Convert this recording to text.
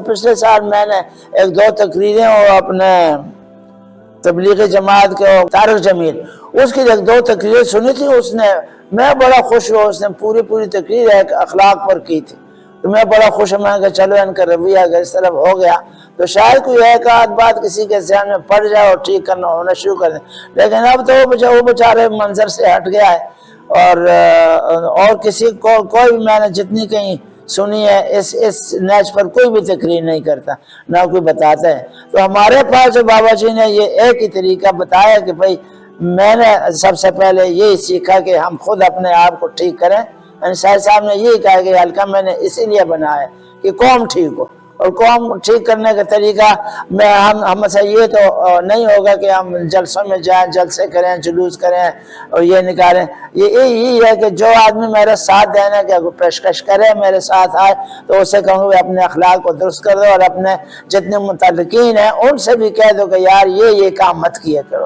پچھلے سال میں نے ایک دو تقریریں اور اپنے تبلیغی جماعت کے طارق جمیل اس کی ایک دو تقریریں سنی تھی، اس نے میں بڑا خوش ہوا، اس نے پوری تقریر ایک اخلاق پر کی تھی، تو میں بڑا خوش ہوں، میں کہ چلو ان کا رویہ اگر اس طرف ہو گیا تو شاید کوئی ایک آدھ بات کسی کے ذہن میں پڑ جائے اور ٹھیک کرنا ہونا شروع کر دیں، لیکن اب تو وہ بیچارے منظر سے ہٹ گیا ہے، اور کسی کو کوئی بھی میں نے جتنی کہیں سنی ہے اس نیچ پر کوئی بھی تقریر نہیں کرتا، نہ کوئی بتاتا ہے۔ تو ہمارے پاس جو بابا جی نے یہ ایک ہی طریقہ بتایا کہ بھئی میں نے سب سے پہلے یہی سیکھا کہ ہم خود اپنے آپ کو ٹھیک کریں۔ انصاری صاحب نے یہی کہا کہ حلقہ میں نے اسی لیے بنایا کہ قوم ٹھیک ہو، اور قوم ٹھیک کرنے کا طریقہ ہم سے یہ تو نہیں ہوگا کہ ہم جلسوں میں جائیں، جلسے کریں، جلوس کریں اور یہ نکالیں۔ یہی ہے کہ جو آدمی میرے ساتھ دینا کہ پیشکش کرے میرے ساتھ آئے تو اسے کہوں کہ اپنے اخلاق کو درست کر دو، اور اپنے جتنے متعلقین ہیں ان سے بھی کہہ دو کہ یار یہ کام مت کیا کرو۔